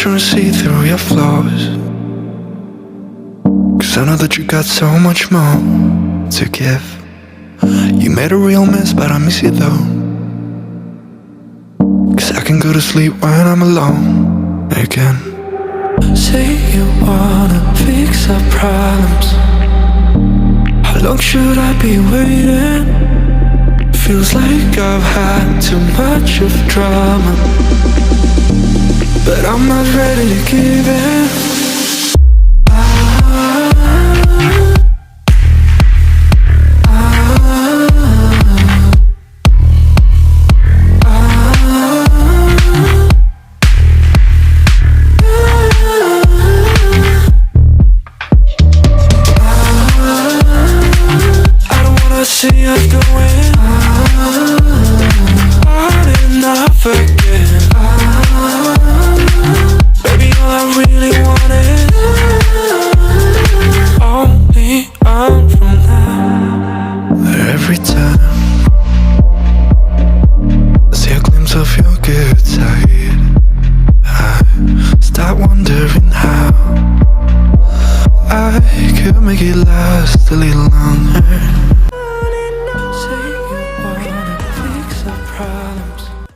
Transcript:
trying to see through your flaws, 'cause I know that you got so much more to give. You made a real mess, but I miss you though, 'cause I can go to sleep when I'm alone again. Say you wanna fix our problems. How long should I be waiting? Feels like I've had too much of drama, but I'm not ready to give in. See us going on and off again. Baby, all I really want is only on from now. Every time I see a glimpse of your good side, I start wondering how I could make it last a little longer.